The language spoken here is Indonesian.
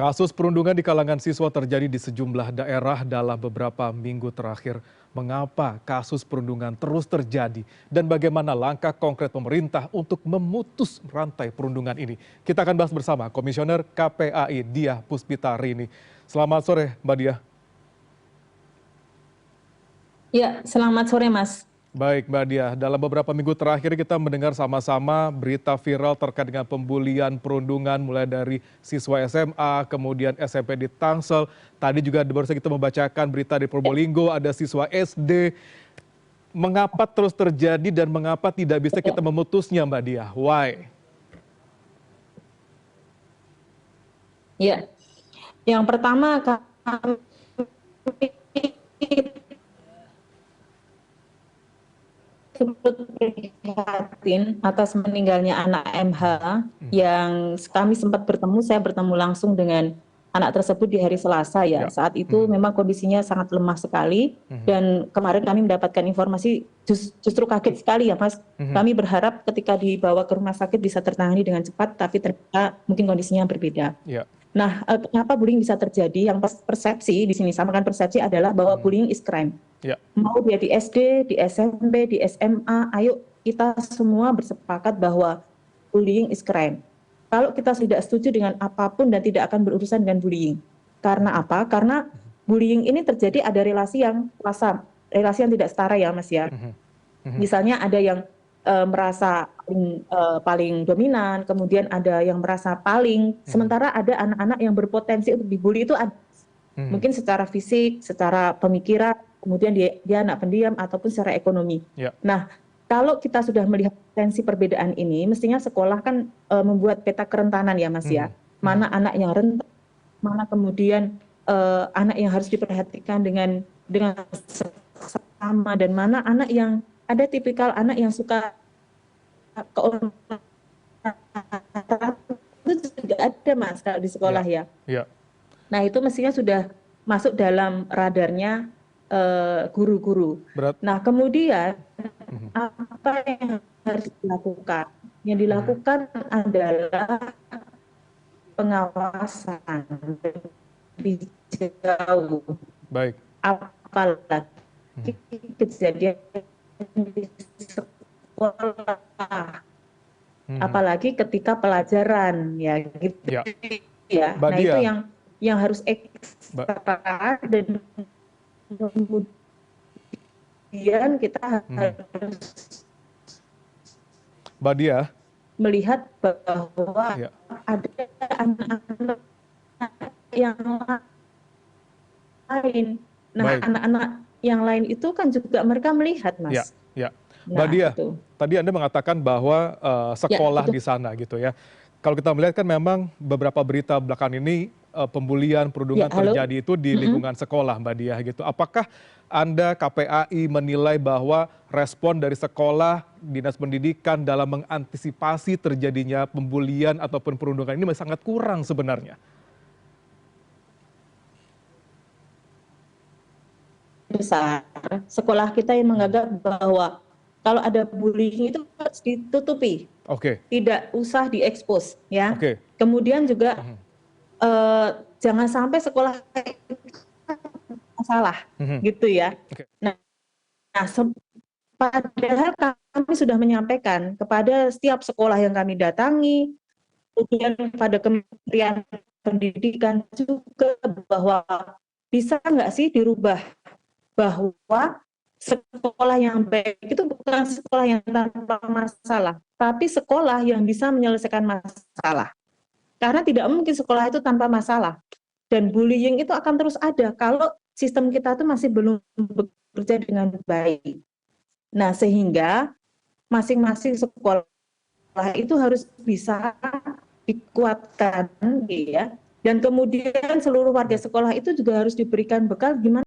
Kasus perundungan di kalangan siswa terjadi di sejumlah daerah dalam beberapa minggu terakhir. Mengapa kasus perundungan terus terjadi dan bagaimana langkah konkret pemerintah untuk memutus rantai perundungan ini? Kita akan bahas bersama Komisioner KPAI Diah Puspitarini. Selamat sore, Mbak Diah. Ya, selamat sore, Mas. Baik, Mbak Diah. Dalam beberapa minggu terakhir kita mendengar sama-sama berita viral terkait dengan pembulian perundungan mulai dari siswa SMA, kemudian SMP di Tangsel. Tadi juga baru saja kita membacakan berita di Probolinggo, ada siswa SD. Mengapa terus terjadi dan mengapa tidak bisa kita memutusnya, Mbak Diah? Why? Ya, yang pertama kami turut prihatin atas meninggalnya anak MH yang kami sempat bertemu, saya bertemu langsung dengan anak tersebut di hari Selasa ya. Saat itu memang kondisinya sangat lemah sekali dan kemarin kami mendapatkan informasi justru kaget sekali ya Mas. Kami berharap ketika dibawa ke rumah sakit bisa tertangani dengan cepat, tapi ternyata mungkin kondisinya berbeda. Nah, kenapa bullying bisa terjadi? Yang persepsi di sini, samakan persepsi adalah bahwa bullying is crime. Mau dia di SD, di SMP, di SMA, ayo kita semua bersepakat bahwa bullying is crime. Kalau kita tidak setuju dengan apapun dan tidak akan berurusan dengan bullying. Karena apa? Karena bullying ini terjadi ada relasi yang kuasa, relasi yang tidak setara ya Mas ya. Misalnya ada yang merasa paling dominan, kemudian ada yang merasa paling, sementara ada anak-anak yang berpotensi untuk dibully itu ada. Mungkin secara fisik, secara pemikiran, kemudian dia anak pendiam ataupun secara ekonomi. Nah, kalau kita sudah melihat potensi perbedaan ini, mestinya sekolah kan membuat peta kerentanan ya Mas ya. Mana anak yang rentan, mana kemudian anak yang harus diperhatikan dengan sama, dan mana anak yang ada tipikal anak yang suka itu juga ada Mas kalau di sekolah ya. Nah itu mestinya sudah masuk dalam radarnya guru-guru. Nah kemudian apa yang harus dilakukan? Yang dilakukan adalah pengawasan lebih jauh. Baik. Apalagi kejadian di sekolah, apalagi ketika pelajaran ya gitu ya. Nah itu yang harus ekstra dan kemudian kita harus Mbak Diah melihat bahwa ada anak-anak yang lain. Nah anak-anak yang lain itu kan juga mereka melihat Mas. Mbak Diah, tadi Anda mengatakan bahwa sekolah di sana gitu ya. Kalau kita melihat kan memang beberapa berita belakangan ini pembulian, perundungan terjadi itu di lingkungan sekolah, Mbak Diah gitu. Apakah Anda KPAI menilai bahwa respon dari sekolah, dinas pendidikan dalam mengantisipasi terjadinya pembulian ataupun perundungan ini masih sangat kurang sebenarnya? Besar, sekolah kita yang menganggap bahwa kalau ada bullying itu harus ditutupi, tidak usah diekspos ya. Kemudian juga jangan sampai sekolah masalah gitu ya. Nah, padahal kami sudah menyampaikan kepada setiap sekolah yang kami datangi, kemudian pada Kementerian Pendidikan juga bahwa bisa nggak sih dirubah bahwa sekolah yang baik itu bukan sekolah yang tanpa masalah, tapi sekolah yang bisa menyelesaikan masalah. Karena tidak mungkin sekolah itu tanpa masalah. Dan bullying itu akan terus ada kalau sistem kita itu masih belum bekerja dengan baik. Nah, sehingga masing-masing sekolah itu harus bisa dikuatkan ya. Dan kemudian seluruh warga sekolah itu juga harus diberikan bekal gimana